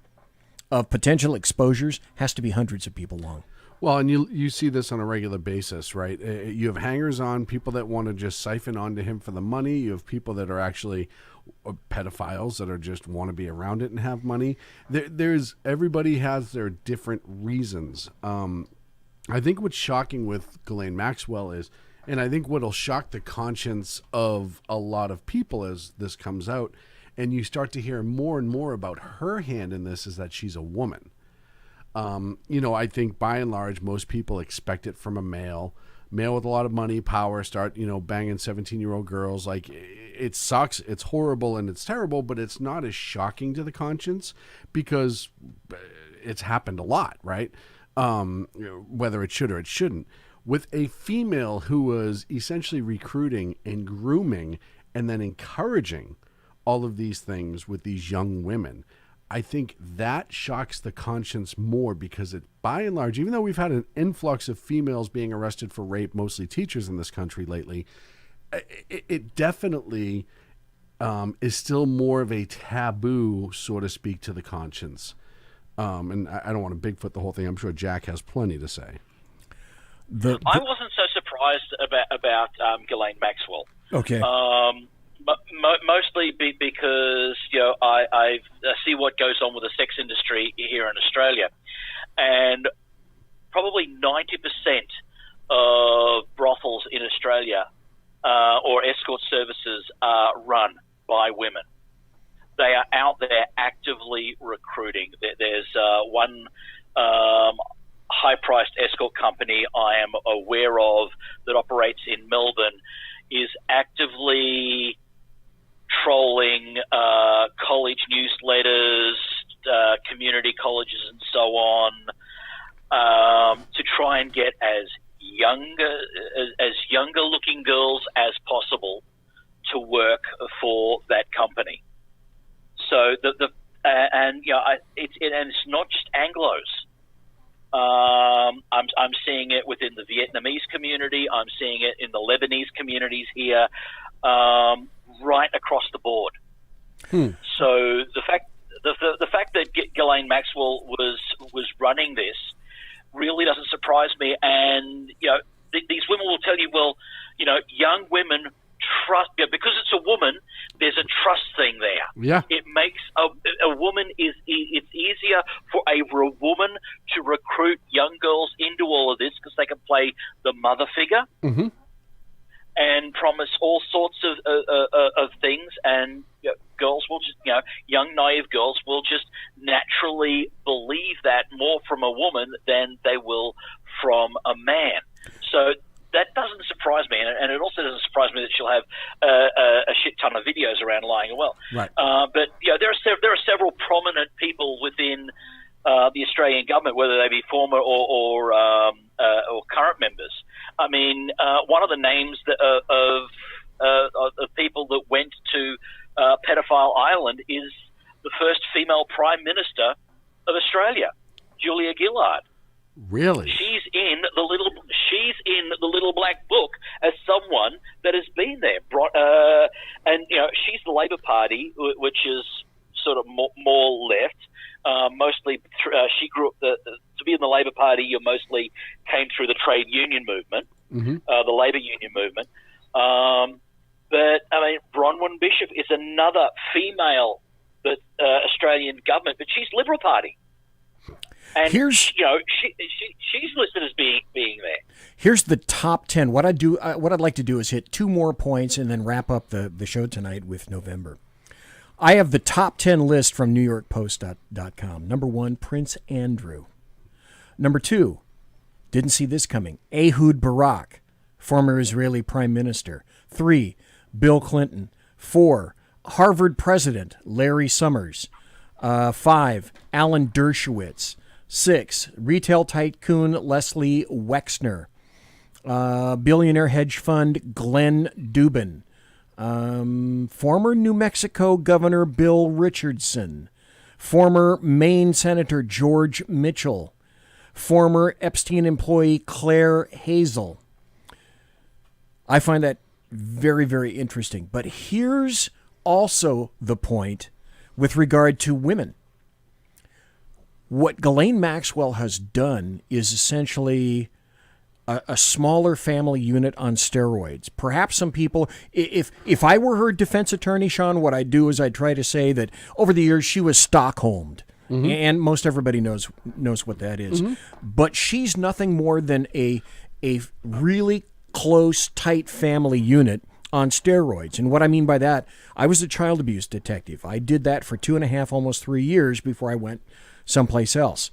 of potential exposures has to be hundreds of people long. Well, and you see this on a regular basis, right? You have hangers-on, people that want to just siphon onto him for the money. You have people that are actually pedophiles that are just want to be around it and have money. Everybody has their different reasons. I think what's shocking with Ghislaine Maxwell is, and I think what'll shock the conscience of a lot of people as this comes out, and you start to hear more and more about her hand in this, is that she's a woman. I think by and large, most people expect it from a male with a lot of money, power, start, banging 17-year-old girls. Like, it sucks, it's horrible, and it's terrible, but it's not as shocking to the conscience because it's happened a lot, right? Whether it should or it shouldn't. With a female who was essentially recruiting and grooming and then encouraging all of these things with these young women, I think that shocks the conscience more because it, by and large, even though we've had an influx of females being arrested for rape, mostly teachers in this country lately, it definitely is still more of a taboo, so to speak, to the conscience. And I don't want to Bigfoot the whole thing. I'm sure Jack has plenty to say. I wasn't so surprised about Ghislaine Maxwell. Okay. Mostly because I see what goes on with the sex industry here in Australia, and probably 90% of brothels in Australia or escort services are run by women. They are out there actively recruiting. There's one high-priced escort company I am aware of that operates in Melbourne is actively trolling college newsletters, community colleges and so on, to try and get as younger looking girls as possible for that company. So and it's not just Anglos. I'm seeing it within the Vietnamese community. I'm seeing it in the Lebanese communities here, right across the board. So the fact that Ghislaine Maxwell was running this really doesn't surprise me. And these women will tell you, well, young women trust, because it's a woman. There's a trust thing there. Yeah, it makes a woman it's easier for a woman to recruit young girls into all of this because they can play the mother figure and promise all sorts of things, and girls will just young naive girls will just naturally believe that more from a woman than they will from a man. So that doesn't surprise me, and it also doesn't surprise me that she'll have a shit ton of videos around lying well. Right. But there are several prominent people within the Australian government, whether they be former or current members. I mean, one of the names of people that went to Pedophile Island is the first female Prime Minister of Australia, Julia Gillard. Really? She's in the little black book as someone that has been there, and she's the Labor Party, which is sort of more left. Mostly, she grew up to be in the Labor Party. You mostly came through the trade union movement, the Labor union movement. But I mean, Bronwyn Bishop is another female Australian government, but she's Liberal Party. And she's listed as being there. Here's the top 10. What I'd like to do is hit 2 more points and then wrap up the show tonight with November. I have the top 10 list from NewYorkPost.com. Number 1, Prince Andrew. Number 2, didn't see this coming, Ehud Barak, former Israeli Prime Minister. 3, Bill Clinton. 4, Harvard President Larry Summers. 5, Alan Dershowitz. 6, retail tycoon Leslie Wexner. Billionaire hedge fund Glenn Dubin. Former New Mexico Governor Bill Richardson. Former Maine Senator George Mitchell. Former Epstein employee Claire Hazel. I find that very, very interesting. But here's also the point with regard to women. What Ghislaine Maxwell has done is essentially a smaller family unit on steroids. Perhaps some people, if I were her defense attorney, Sean, what I'd do is I'd try to say that over the years she was Stockholmed. And most everybody knows what that is. But she's nothing more than a really close, tight family unit on steroids. And what I mean by that, I was a child abuse detective. I did that for 2.5, almost 3 years before I went someplace else.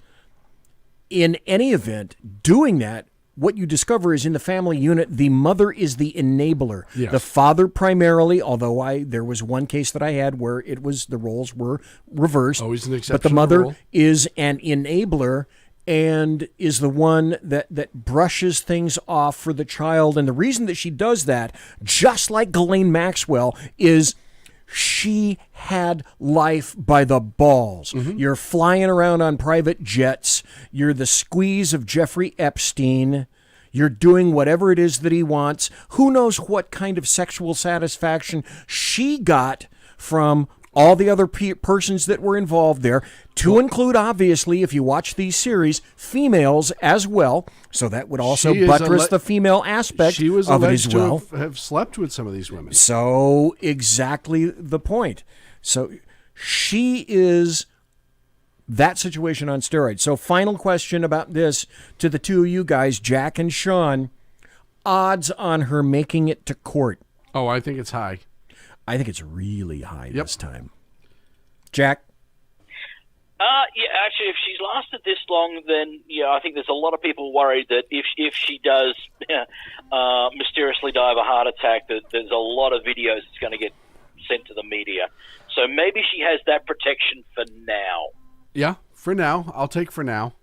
In any event, doing that, what you discover is in the family unit, the mother is the enabler. Yes. The father primarily, although there was one case that I had where the roles were reversed. Always an exception. But the mother is an enabler and is the one that brushes things off for the child. And the reason that she does that, just like Ghislaine Maxwell, is she had life by the balls. You're flying around on private jets. You're the squeeze of Jeffrey Epstein. You're doing whatever it is that he wants. Who knows what kind of sexual satisfaction she got from all the other persons that were involved there, to include, obviously, if you watch these series, females as well. So that would also buttress the female aspect of it as well. She was alleged to have slept with some of these women. So exactly the point. So she is that situation on steroids. So final question about this to the two of you guys, Jack and Sean. Odds on her making it to court? Oh, I think it's high. I think it's really high this time. Jack? Yeah, actually, if she's lasted this long, then I think there's a lot of people worried that if she does mysteriously die of a heart attack, that there's a lot of videos that's going to get sent to the media. So maybe she has that protection for now. Yeah, for now. I'll take for now.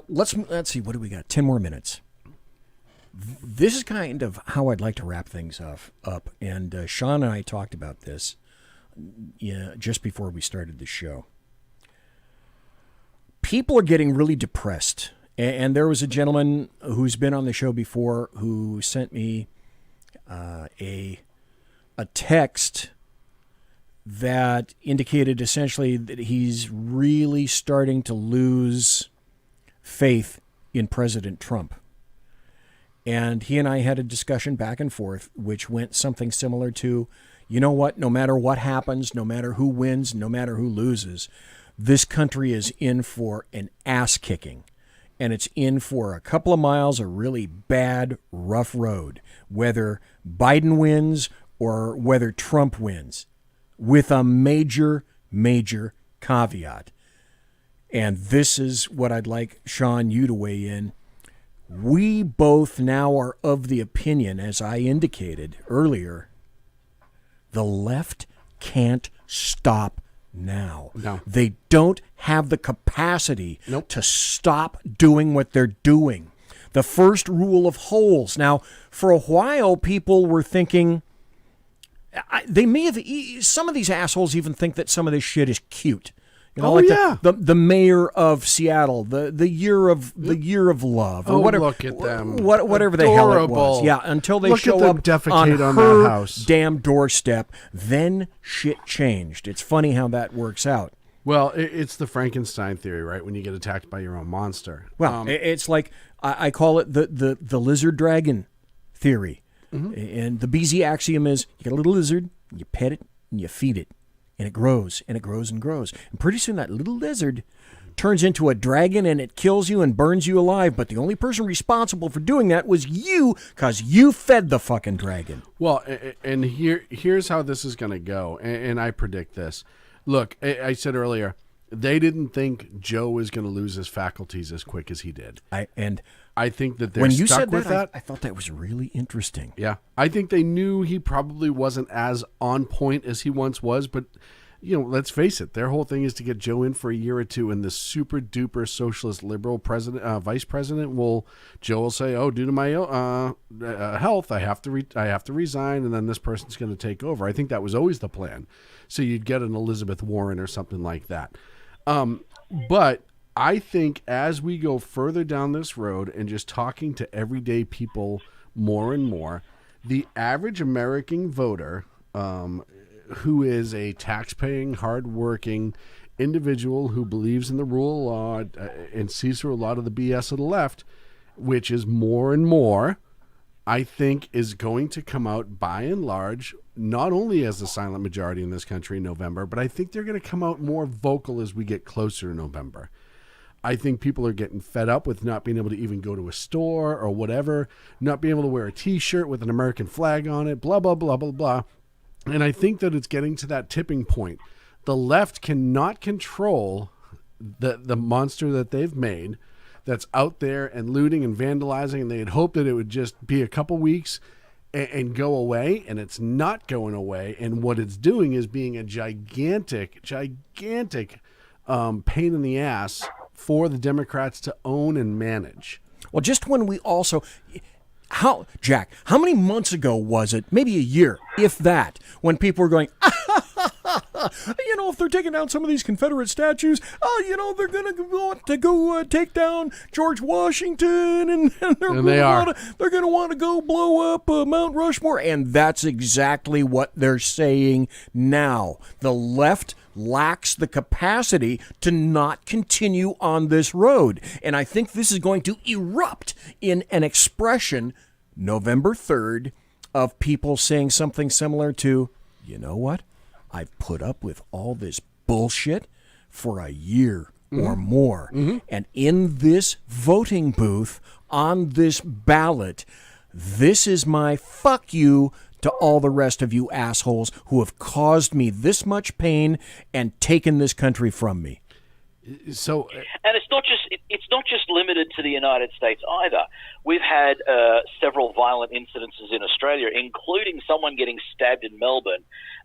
Let's see. What do we got? 10 more minutes. This is kind of how I'd like to wrap things up. And Sean and I talked about this just before we started the show. People are getting really depressed. And there was a gentleman who's been on the show before who sent me a text that indicated essentially that he's really starting to lose faith in President Trump. And he and I had a discussion back and forth, which went something similar to, you know what, no matter what happens, no matter who wins, no matter who loses, this country is in for an ass kicking. And it's in for a couple of miles of really bad, rough road, whether Biden wins or whether Trump wins, with a major, major caveat. And this is what I'd like, Sean, you to weigh in. We both now are of the opinion, as I indicated earlier, the left can't stop now. No. They don't have the capacity to stop doing what they're doing. The first rule of holes. Now, for a while, people were thinking, they may have, some of these assholes even think that some of this shit is cute. You know, the mayor of Seattle, the year of love, or whatever. Look at them, whatever the hell it was. Yeah, until they show up on her that house. Damn doorstep, then shit changed. It's funny how that works out. Well, it's the Frankenstein theory, right? When you get attacked by your own monster. Well, it's like I call it the lizard dragon theory, and the BZ axiom is: you get a little lizard, you pet it, and you feed it. And it grows, and it grows, and grows. And pretty soon that little lizard turns into a dragon, and it kills you and burns you alive. But the only person responsible for doing that was you, because you fed the fucking dragon. Well, and here's how this is going to go, and I predict this. Look, I said earlier, they didn't think Joe was going to lose his faculties as quick as he did. I think that they're when you stuck said with that. I thought that was really interesting. Yeah. I think they knew he probably wasn't as on point as he once was, but, you know, let's face it, their whole thing is to get Joe in for a year or two, and the super duper socialist liberal vice president Joe will say, oh, due to my health, I have to resign, and then this person's going to take over. I think that was always the plan. So you'd get an Elizabeth Warren or something like that. But I think as we go further down this road and just talking to everyday people more and more, the average American voter, who is a tax-paying, hard-working individual who believes in the rule of law and sees through a lot of the BS of the left, which is more and more, I think is going to come out by and large, not only as the silent majority in this country in November, but I think they're going to come out more vocal as we get closer to November. I think people are getting fed up with not being able to even go to a store or whatever, not being able to wear a T-shirt with an American flag on it, blah, blah, blah, blah, blah. And I think that it's getting to that tipping point. The left cannot control the monster that they've made that's out there and looting and vandalizing, and they had hoped that it would just be a couple weeks and go away, and it's not going away. And what it's doing is being a gigantic pain in the ass for the Democrats to own and manage. Well, just when we also... Jack, how many months ago was it, maybe a year, if that, when people were going, you know, if they're taking down some of these Confederate statues, you know, they're going to go take down George Washington, and they're going to want to go blow up Mount Rushmore. And that's exactly what they're saying now. The left lacks the capacity to not continue on this road. And I think this is going to erupt in an expression November 3rd of people saying something similar to, you know what? I've put up with all this bullshit for a year or more. And in this voting booth, on this ballot, this is my fuck you to all the rest of you assholes who have caused me this much pain and taken this country from me. So, and it's not just limited to the United States either. We've had several violent incidences in Australia, including someone getting stabbed in Melbourne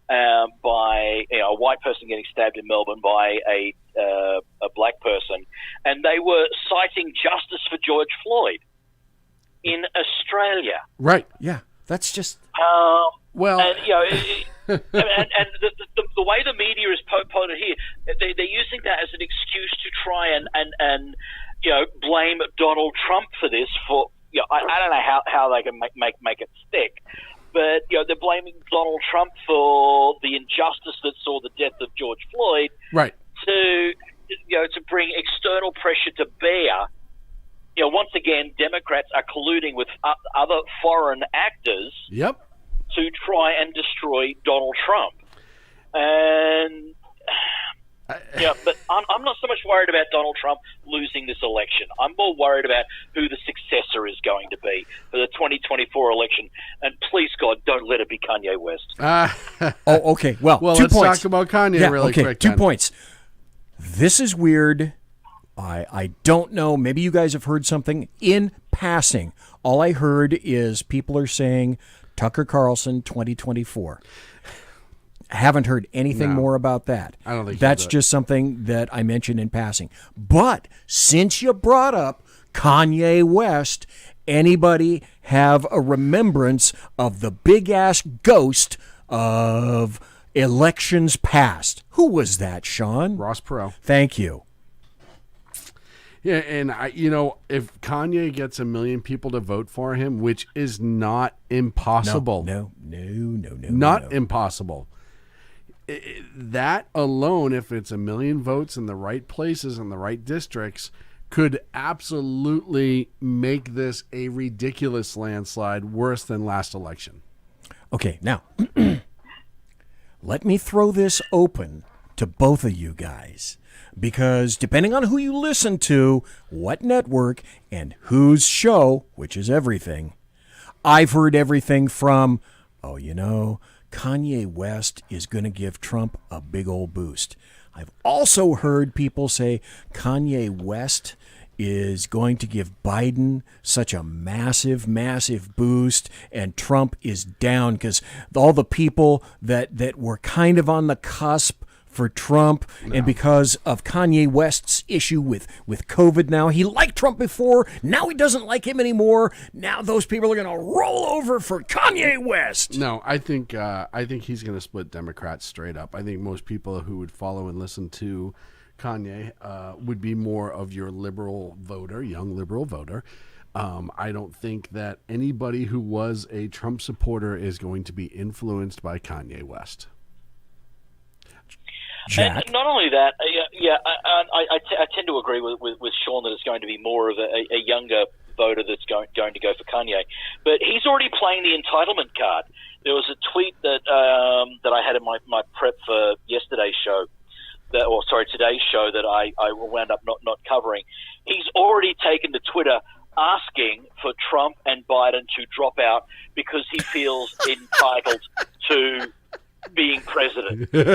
by a white person getting stabbed in Melbourne by a black person, and they were citing justice for George Floyd. in Australia. Right. Yeah, that's just... Well... And, and the way the media is put here, they're using that as an excuse to try and blame Donald Trump for this. I don't know how they can make it stick, but they're blaming Donald Trump for the injustice that saw the death of George Floyd. Right. To bring external pressure to bear. Once again, Democrats are colluding with other foreign actors. Yep. To try and destroy Donald Trump. And, but I'm not so much worried about Donald Trump losing this election. I'm more worried about who the successor is going to be for the 2024 election. And please, God, don't let it be Kanye West. Okay. Well, 2 let's points. talk about Kanye really quick. 2 then. points. This is weird. I don't know. Maybe you guys have heard something in passing. All I heard is people are saying Tucker Carlson 2024. I haven't heard anything more about that. I don't think that's just something that I mentioned in passing. But since you brought up Kanye West, anybody have a remembrance of the big ass ghost of elections past? Who was that, Sean? Ross Perot. Thank you. Yeah, and if Kanye gets 1 million people to vote for him, which is not impossible. No. Not impossible. That alone, if it's 1 million votes in the right places and the right districts, could absolutely make this a ridiculous landslide, worse than last election. Okay, now, let me throw this open to both of you guys. Because depending on who you listen to, what network, and whose show, which is everything, I've heard everything from, Kanye West is going to give Trump a big old boost. I've also heard people say Kanye West is going to give Biden such a massive, massive boost, and Trump is down because all the people that were kind of on the cusp for Trump, and because of Kanye West's issue with COVID now. He liked Trump before, now he doesn't like him anymore. Now those people are going to roll over for Kanye West. No, I think he's going to split Democrats straight up. I think most people who would follow and listen to Kanye would be more of your liberal voter, young liberal voter. I don't think that anybody who was a Trump supporter is going to be influenced by Kanye West. Jack. And not only that, I tend to agree with Sean that it's going to be more of a younger voter that's going to go for Kanye. But he's already playing the entitlement card. There was a tweet that I had in my prep for today's show that I wound up not covering. He's already taken to Twitter asking for Trump and Biden to drop out because he feels entitled to being president. He's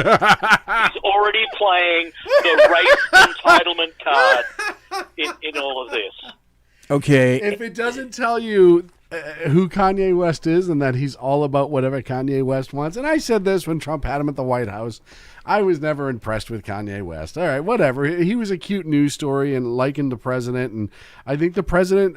already playing the race entitlement card in all of this. Okay. If it doesn't tell you who Kanye West is and that he's all about whatever Kanye West wants, and I said this when Trump had him at the White House, I was never impressed with Kanye West. All right, whatever. He was a cute news story and likened the president, and I think the president,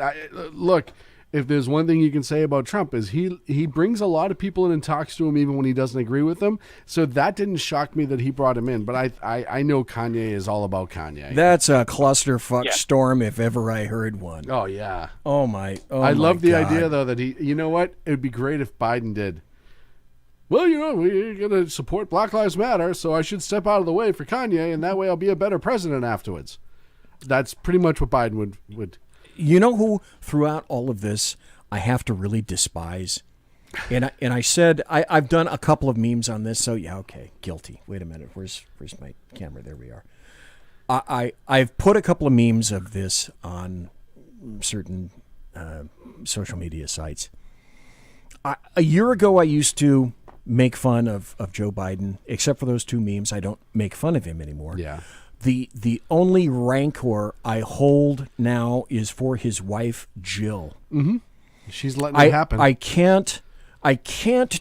look, if there's one thing you can say about Trump is he brings a lot of people in and talks to him even when he doesn't agree with them. So that didn't shock me that he brought him in. But I know Kanye is all about Kanye. That's a clusterfuck storm if ever I heard one. Oh, yeah. I love the idea, though, that you know what? It would be great if Biden did. Well, we're going to support Black Lives Matter, so I should step out of the way for Kanye, and that way I'll be a better president afterwards. That's pretty much what Biden would. You know who, throughout all of this, I have to really despise? And I said, I've done a couple of memes on this, so yeah, okay, guilty. Wait a minute, where's my camera? There we are. I've put a couple of memes of this on certain social media sites. A year ago, I used to make fun of Joe Biden, except for those two memes. I don't make fun of him anymore. Yeah. The only rancor I hold now is for his wife, Jill. Mm-hmm. She's letting it happen. I can't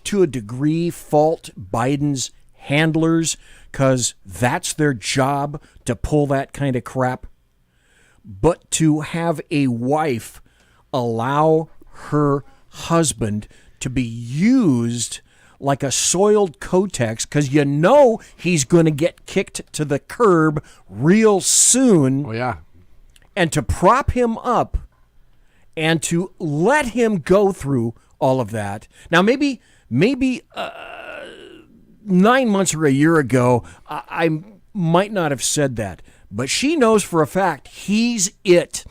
to a degree fault Biden's handlers because that's their job to pull that kind of crap. But to have a wife allow her husband to be used like a soiled Kotex, because you know he's going to get kicked to the curb real soon. Oh, yeah. And to prop him up and to let him go through all of that. Now, maybe 9 months or a year ago, I might not have said that, but she knows for a fact he's it.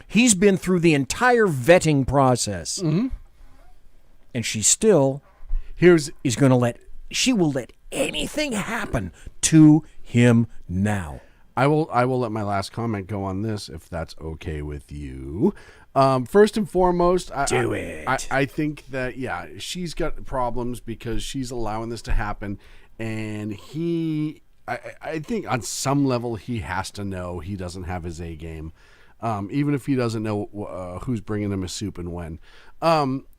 He's been through the entire vetting process. Mm-hmm. And she still she will let anything happen to him now. I will let my last comment go on this, if that's okay with you. First and foremost, I think that, yeah, she's got problems because she's allowing this to happen. And I think on some level he has to know he doesn't have his A game, even if he doesn't know who's bringing him a soup and when.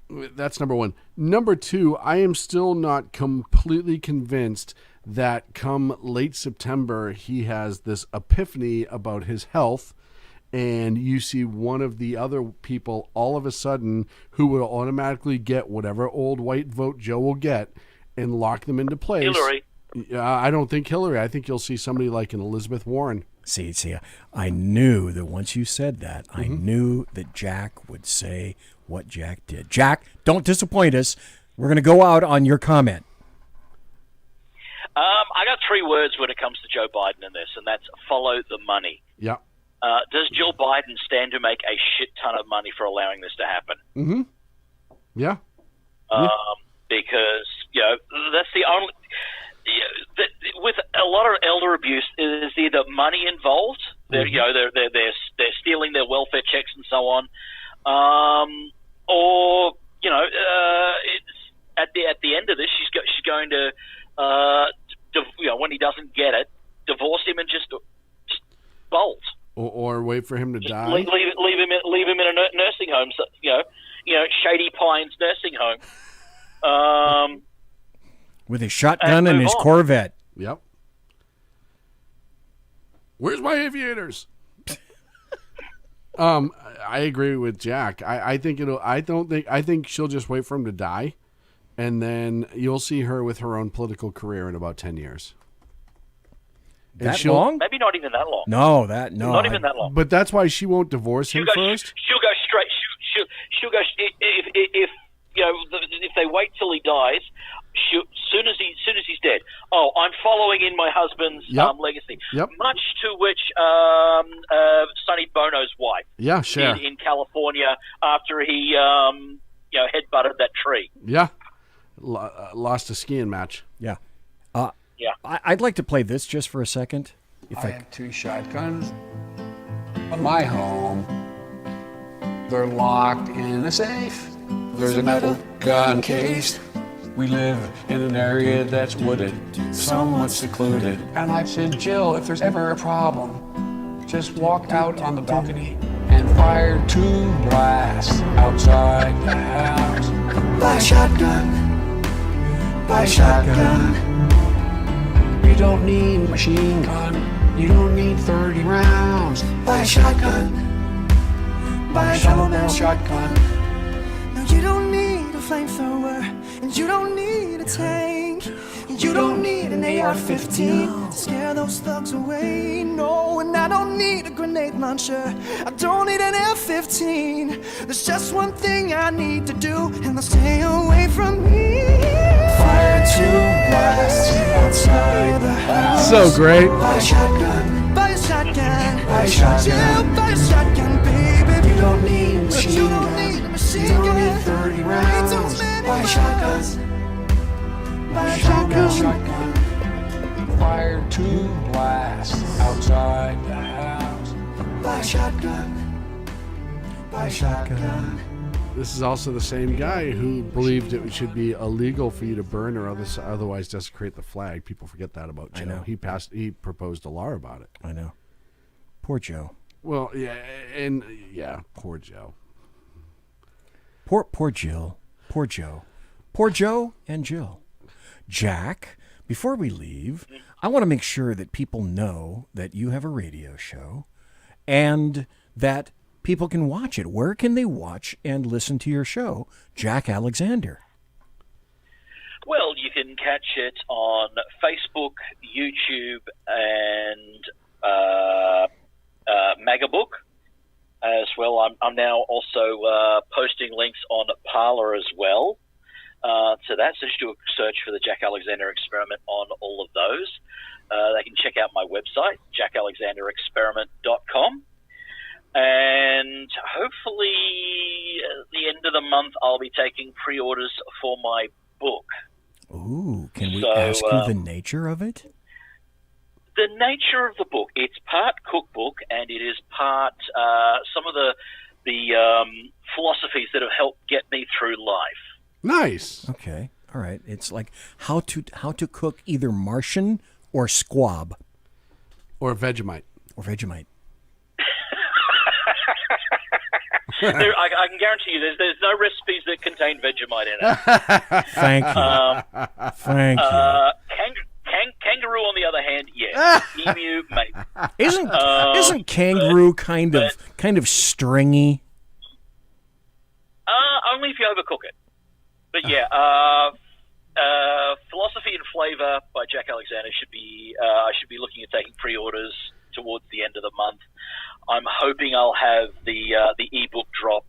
That's number one. Number two, I am still not completely convinced that come late September he has this epiphany about his health, and you see one of the other people all of a sudden who will automatically get whatever old white vote Joe will get and lock them into place. Hillary. I don't think Hillary. I think you'll see somebody like an Elizabeth Warren. See, I knew that once you said that, I knew that Jack would say what Jack did. Jack, don't disappoint us. We're going to go out on your comment. I got 3 words when it comes to Joe Biden in this, and that's follow the money. Yeah. Does Jill Biden stand to make a shit ton of money for allowing this to happen? Mm-hmm. Yeah. Because, that's the only... with a lot of elder abuse, there's either money involved, they're stealing their welfare checks and so on, or it's at the end of this, she's going to when he doesn't get it, divorce him and just bolt, or wait for him to die. Leave him in a nursing home, Shady Pines nursing home. With his shotgun and his Corvette. Yep. Where's my aviators? I agree with Jack. I think she'll just wait for him to die, and then you'll see her with her own political career in about 10 years. That long? Maybe not even that long. No. Not even that long. But that's why she won't divorce him first. She'll go straight. She'll go if they wait till he dies. Soon as he's dead. Oh, I'm following in my husband's legacy. Yep. Much to which Sonny Bono's wife did in California after he headbutted that tree. Yeah, lost a skiing match. Yeah. Yeah. I'd like to play this just for a second. I have 2 shotguns in my home. They're locked in a safe. There's a metal gun case. We live in an area that's wooded, somewhat secluded. And I said, Jill, if there's ever a problem, just walk out on the balcony and fire 2 blasts outside the house. Buy a shotgun. Buy a shotgun. You don't need a machine gun. You don't need 30 rounds. Buy a shotgun. Buy a double-barrel shotgun. No, you don't need a flamethrower, and you don't need a tank. You don't need an AR-15 to scare those thugs away. No, and I don't need a grenade launcher. I don't need an F-15. There's just one thing I need to do, and they'll stay away from me. Fire 2 blasts outside the house. So great. Buy a shotgun. Buy a shotgun. Buy a shotgun. Buy a shotgun, baby. You don't need a machine you don't gun. need a machine You don't gun. need 30 rounds. Buy a shotgun. Buy a shotgun. Shotgun. Fire 2 blasts outside the house. Buy a shotgun. Buy a shotgun. This is also the same guy who believed it should be illegal for you to burn or otherwise desecrate the flag. People forget that about Joe. I know. He proposed a law about it. I know. Poor Joe. Well, poor Joe. Poor Jill. Poor Joe. Poor Joe and Jill. Jack, before we leave, I want to make sure that people know that you have a radio show and that people can watch it? Where can they watch and listen to your show, Jack Alexander? Well, you can catch it on Facebook, YouTube, and Magabook as well. I'm now also posting links on Parler as well. So just do a search for the Jack Alexander Experiment on all of those. They can check out my website, jackalexanderexperiment.com. And hopefully at the end of the month, I'll be taking pre-orders for my book. Ooh, can we ask you the nature of it? The nature of the book, it's part cookbook and it is part some of the philosophies that have helped get me through life. Nice. Okay. All right. It's like how to cook either Martian or squab. Or Vegemite. I can guarantee you there's no recipes that contain Vegemite in it. Thank you. Thank you. Kangaroo, on the other hand, yes. Emu, maybe. Isn't kangaroo kind of stringy? Only if you overcook it. But yeah, Philosophy and Flavor by Jack Alexander I should be looking at taking pre-orders towards the end of the month. I'm hoping I'll have the ebook drop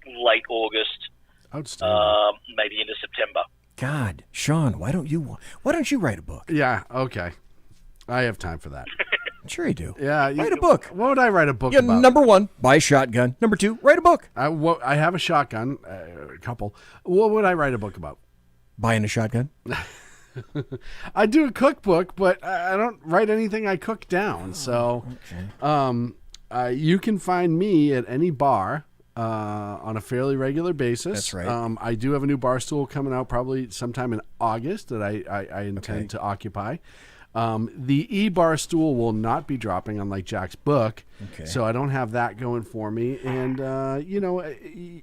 late August, maybe into September. God, Sean, why don't you write a book? Yeah, okay. I have time for that. Sure you do. Yeah, write a book. What would I write a book about? Number 1, buy a shotgun. Number 2, write a book. I have a shotgun, a couple. What would I write a book about? Buying a shotgun. I do a cookbook, but I don't write anything I cook down. So, you can find me at any bar on a fairly regular basis. That's right. I do have a new bar stool coming out probably sometime in August that I intend to occupy. The e-bar stool will not be dropping, unlike Jack's book. Okay. So I don't have that going for me. And,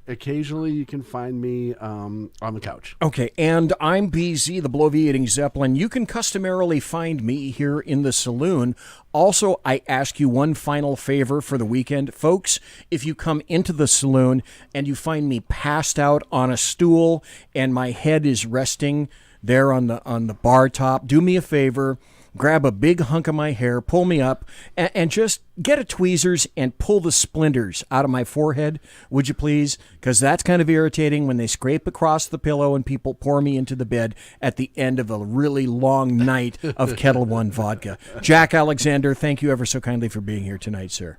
occasionally you can find me on the couch. Okay, and I'm BZ, the Bloviating Zeppelin. You can customarily find me here in the saloon. Also, I ask you one final favor for the weekend. Folks, if you come into the saloon and you find me passed out on a stool and my head is resting there on the bar top, do me a favor. Grab a big hunk of my hair, pull me up, and just get a tweezers and pull the splinters out of my forehead, would you please? Because that's kind of irritating when they scrape across the pillow and people pour me into the bed at the end of a really long night of Kettle One vodka. Jack Alexander, thank you ever so kindly for being here tonight, sir.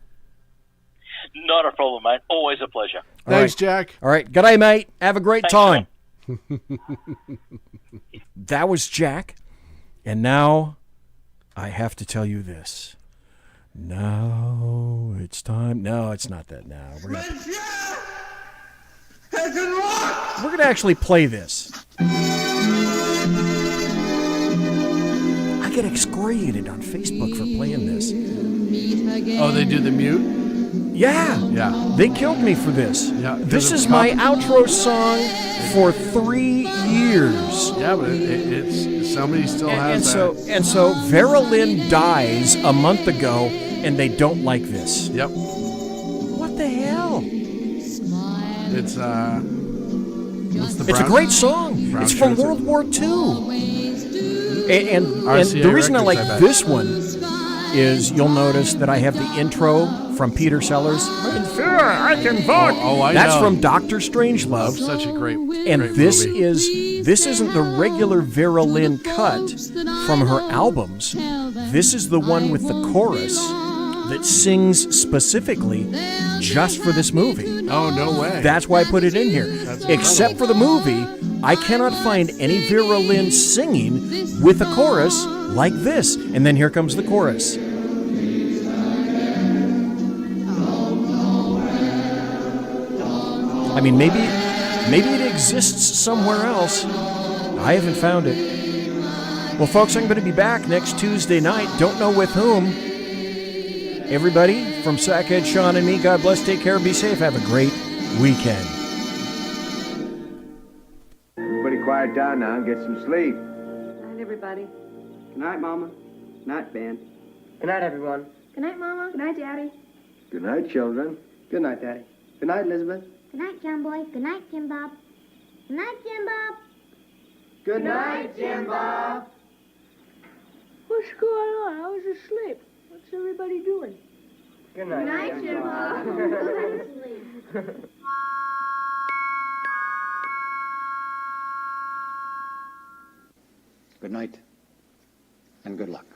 Not a problem, mate. Always a pleasure. Thanks, Jack. All right. Good day, mate. Have a great time. Sean. That was Jack. And now I have to tell you this. Now it's time. No, it's not that now. We're gonna actually play this. I get excoriated on Facebook for playing this. Oh, they do the mute? Yeah. They killed me for this. Yeah. This is my outro song for 3 years. Yeah, but it's somebody still has that. And so Vera Lynn dies a month ago, and they don't like this. Yep. What the hell? It's It's a great song. It's from World War II. And the reason I like this one is you'll notice that I have the intro from Peter Sellers. In fear, I can vote. That's from Dr. Strangelove. Such a great And great this movie. this isn't the regular Vera Lynn cut from her albums. This is the one with the chorus that sings specifically just for this movie. Oh, no way. That's why I put it in here. Except for the movie, I cannot find any Vera Lynn singing with a chorus like this. And then here comes the chorus. I mean, maybe it exists somewhere else. I haven't found it. Well, folks, I'm going to be back next Tuesday night. Don't know with whom. Everybody, from Sackhead, Sean, and me, God bless, take care, be safe, have a great weekend. Everybody quiet down now and get some sleep. Good night, everybody. Good night, Mama. Good night, Ben. Good night, everyone. Good night, Mama. Good night, Daddy. Good night, children. Good night, Daddy. Good night, Elizabeth. Good night, John Boy. Good night, Jim Bob. Good night, Jim Bob. Good night, Jim Bob. What's going on? I was asleep. What's everybody doing? Good night, Good night, Jim Bob. Go to sleep. Good night, and good luck.